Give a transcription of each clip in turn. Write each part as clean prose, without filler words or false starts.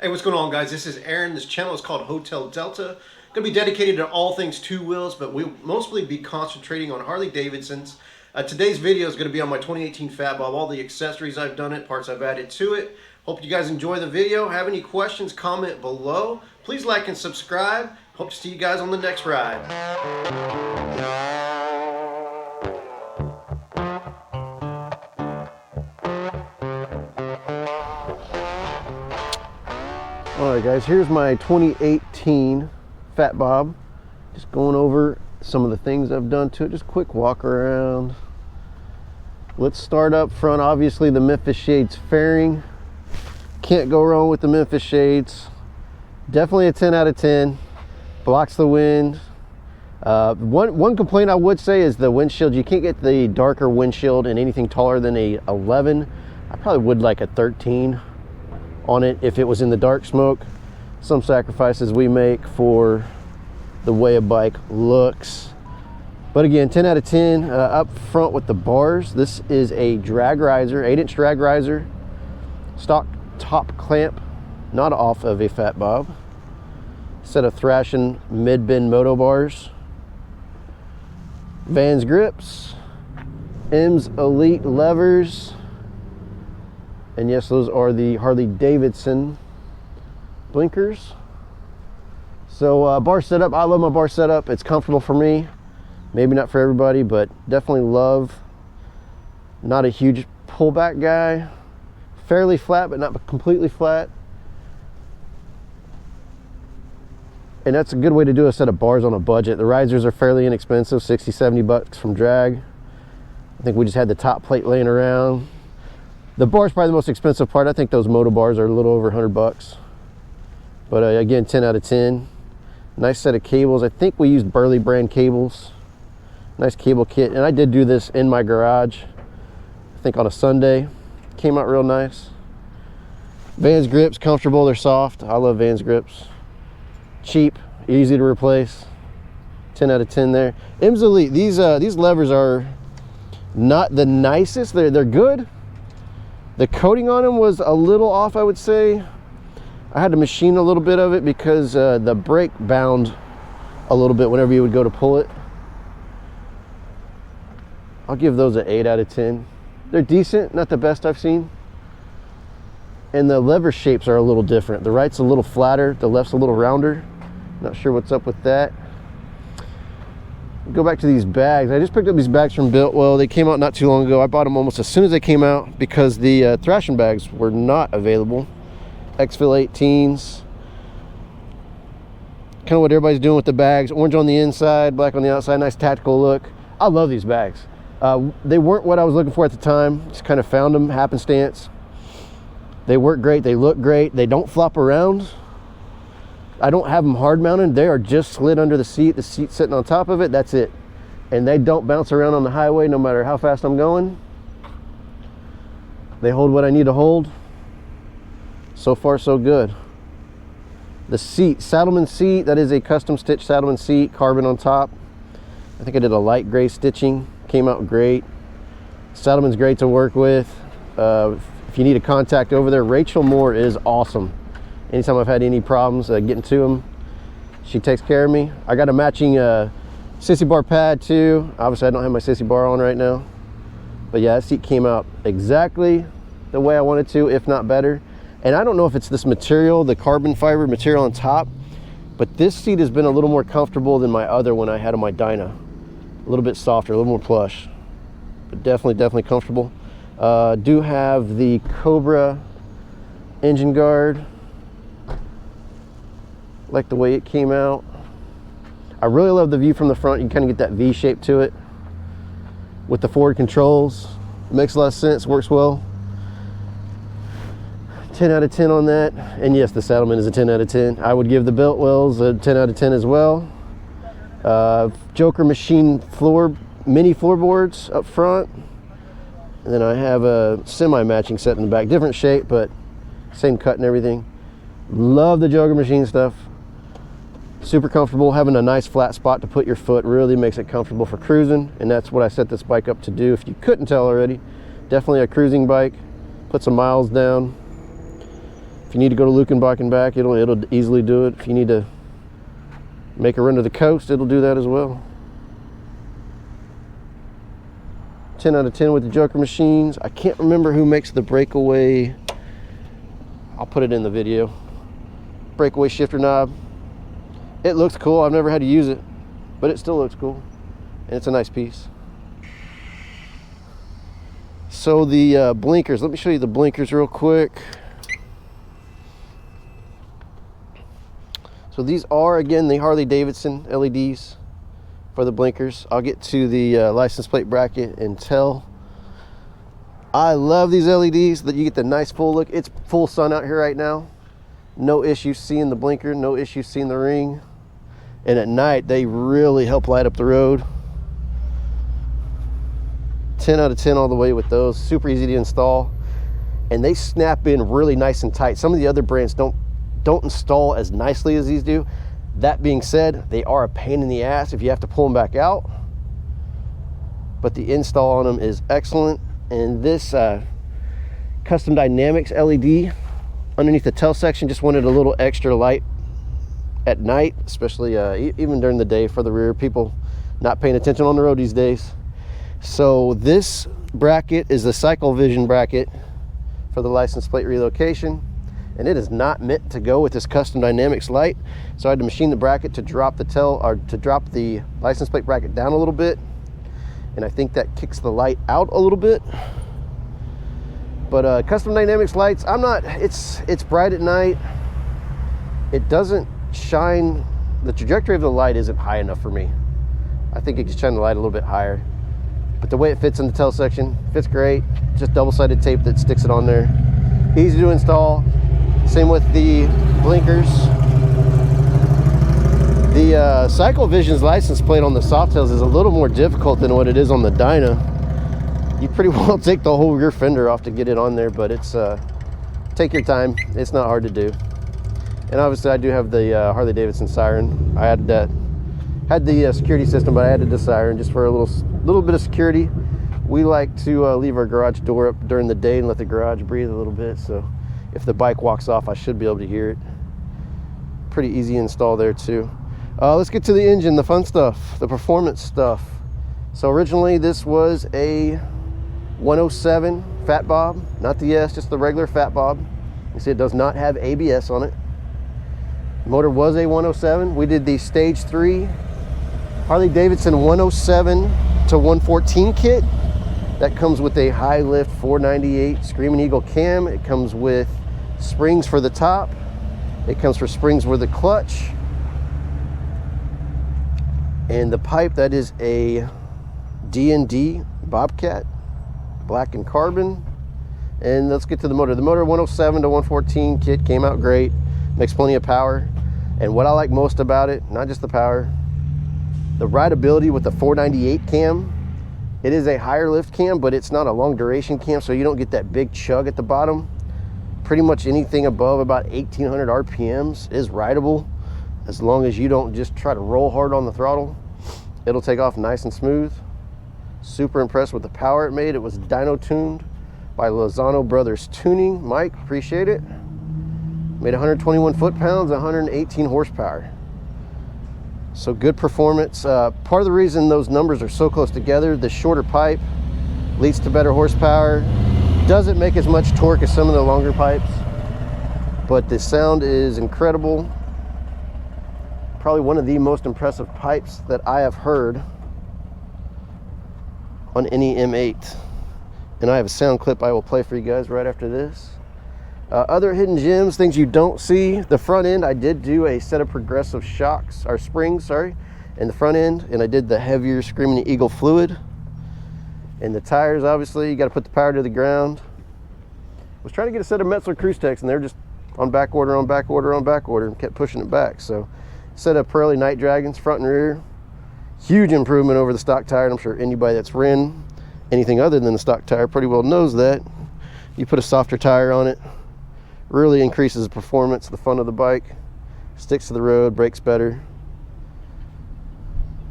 Hey, what's going on, guys? This is Aaron. This channel is called Hotel Delta. Going to be dedicated to all things two wheels, but we'll mostly be concentrating on Harley-Davidsons. Today's video is going to be on my 2018 Fat Bob, all the accessories I've done it, parts I've added to it. Hope you guys enjoy the video. Have any questions, comment below. Please like and subscribe. Hope to see you guys on the next ride. Alright guys, here's my 2018 Fat Bob. Just going over some of the things I've done to it. Just quick walk around. Let's start up front. Obviously the Memphis Shades fairing. Can't go wrong with the Memphis Shades. Definitely a 10 out of 10. Blocks the wind. One complaint I would say is the windshield. You can't get the darker windshield in anything taller than a 11. I probably would like a 13 on it if it was in the dark smoke. Some sacrifices we make for the way a bike looks, but again, 10 out of 10. Up front with the bars, this is a drag riser, 8-inch drag riser, stock top clamp, not off of a Fat Bob. Set of Thrashing mid-bend moto bars, Vans grips, M's Elite levers. And yes, those are the Harley-Davidson blinkers. So bar setup, I love my bar setup. It's comfortable for me. Maybe not for everybody, but definitely love. Not a huge pullback guy. Fairly flat, but not completely flat. And that's a good way to do a set of bars on a budget. The risers are fairly inexpensive, 60, 70 bucks from Drag. I think we just had the top plate laying around. The bar is probably the most expensive part. I think those moto bars are a little over 100 bucks. But again, 10 out of 10. Nice set of cables. I think we used Burley brand cables. Nice cable kit. And I did do this in my garage, I think on a Sunday. Came out real nice. Vans grips, comfortable. They're soft. I love Vans grips. Cheap, easy to replace. 10 out of 10 there. M's Elite. These levers are not the nicest. They're good. The coating on them was a little off, I would say. I had to machine a little bit of it because the brake bound a little bit whenever you would go to pull it. I'll give those an 8 out of 10. They're decent, not the best I've seen. And the lever shapes are a little different. The right's a little flatter, the left's a little rounder. Not sure what's up with that. Go back to these bags. I just picked up these bags from Biltwell. They came out not too long ago. I bought them almost as soon as they came out because the Thrashing bags were not available. X-Fill 18s. Kind of what everybody's doing with the bags. Orange on the inside, black on the outside. Nice tactical look. I love these bags. They weren't what I was looking for at the time. Just kind of found them happenstance. They work great. They look great. They don't flop around. I don't have them hard mounted. They are just slid under the seat sitting on top of it. That's it. And they don't bounce around on the highway no matter how fast I'm going. They hold what I need to hold. So far so good. The seat, Saddleman seat, that is a custom stitch Saddleman seat, carbon on top. I think I did a light gray stitching, came out great. Saddleman's great to work with. If you need a contact over there, Rachel Moore is awesome. Anytime I've had any problems getting to them, she takes care of me. I got a matching sissy bar pad too. Obviously I don't have my sissy bar on right now, but yeah, that seat came out exactly the way I wanted to, if not better. And I don't know if it's this material, the carbon fiber material on top, but this seat has been a little more comfortable than my other one I had on my Dyna. A little bit softer, a little more plush, but definitely comfortable. Do have the Cobra engine guard. Like the way it came out. I really love the view from the front. You can kind of get that V shape to it with the forward controls. It makes a lot of sense, works well. 10 out of 10 on that. And yes, the Saddleman is a 10 out of 10. I would give the Biltwells a 10 out of 10 as well. Joker machine mini floorboards up front. And then I have a semi-matching set in the back. Different shape, but same cut and everything. Love the Joker machine stuff. Super comfortable. Having a nice flat spot to put your foot really makes it comfortable for cruising, and that's what I set this bike up to do. If you couldn't tell already, definitely a cruising bike. Put some miles down. If you need to go to Lukenbach and back, it'll easily do it. If you need to make a run to the coast, it'll do that as well. 10 out of 10 with the Joker machines. I can't remember who makes the breakaway. I'll put it in the video. Breakaway shifter knob. It looks cool. I've never had to use it, but it still looks cool. And it's a nice piece. So the blinkers, let me show you the blinkers real quick. So these are, again, the Harley-Davidson LEDs for the blinkers. I'll get to the license plate bracket and tell. I love these LEDs that you get the nice full look. It's full sun out here right now. No issue seeing the blinker, no issue seeing the ring. And at night, they really help light up the road. 10 out of 10 all the way with those. Super easy to install. And they snap in really nice and tight. Some of the other brands don't install as nicely as these do. That being said, they are a pain in the ass if you have to pull them back out. But the install on them is excellent. And this Custom Dynamics LED underneath the tail section just wanted a little extra light at night, especially even during the day for the rear. People not paying attention on the road these days. So this bracket is the Cycle Vision bracket for the license plate relocation. And it is not meant to go with this Custom Dynamics light. So I had to machine the bracket to drop the license plate bracket down a little bit. And I think that kicks the light out a little bit. But Custom Dynamics lights, it's bright at night. It doesn't shine, the trajectory of the light isn't high enough for me. I think it can shine the light a little bit higher. But the way it fits in the tail section, fits great. Just double-sided tape that sticks it on there. Easy to install. Same with the blinkers. The Cycle Vision's license plate on the Softails is a little more difficult than what it is on the Dyna. You pretty well take the whole rear fender off to get it on there, but it's take your time. It's not hard to do. And obviously I do have the Harley-Davidson siren. I had the security system, but I added the siren just for a little bit of security. We like to leave our garage door up during the day and let the garage breathe a little bit. So if the bike walks off, I should be able to hear it. Pretty easy install there too. Let's get to the engine, the fun stuff, the performance stuff. So originally this was a 107 Fat Bob, not the S, just the regular Fat Bob. You see it does not have ABS on it. The motor was a 107. We did the stage 3 Harley-Davidson 107 to 114 kit. That comes with a high lift 498 Screaming Eagle cam. It comes with springs for the top. It comes for springs for the clutch. And the pipe, that is a D&D Bobcat, black and carbon. And let's get to the motor. The motor 107 to 114 kit came out great. Makes plenty of power. And what I like most about it, not just the power, the rideability with the 498 cam. It is a higher lift cam, but it's not a long duration cam, so you don't get that big chug at the bottom. Pretty much anything above about 1800 RPMs is rideable, as long as you don't just try to roll hard on the throttle. It'll take off nice and smooth. Super impressed with the power it made. It was dyno tuned by Lozano Brothers Tuning. Mike, appreciate it. Made 121 foot-pounds, 118 horsepower. So good performance. Part of the reason those numbers are so close together, the shorter pipe leads to better horsepower. Doesn't make as much torque as some of the longer pipes, but the sound is incredible. Probably one of the most impressive pipes that I have heard on any M8. And I have a sound clip I will play for you guys right after this. Other hidden gems, things you don't see. The front end, I did do a set of progressive shocks, or springs, sorry, in the front end, and I did the heavier Screaming Eagle fluid. And the tires, obviously, you got to put the power to the ground. Was trying to get a set of Metzler Cruise Techs, and they're just on back order, on back order, on back order, and kept pushing it back. So, set of Pirelli Night Dragons, front and rear. Huge improvement over the stock tire, and I'm sure anybody that's ridden anything other than the stock tire pretty well knows that. You put a softer tire on it, really increases the performance, the fun of the bike, sticks to the road, brakes better,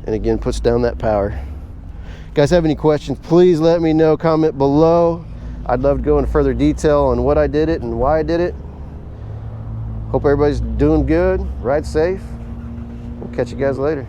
and again puts down that power. Guys, have any questions, please let me know, comment below. I'd love to go into further detail on what I did it and why I did it. Hope everybody's doing good. Ride safe. We'll catch you guys later.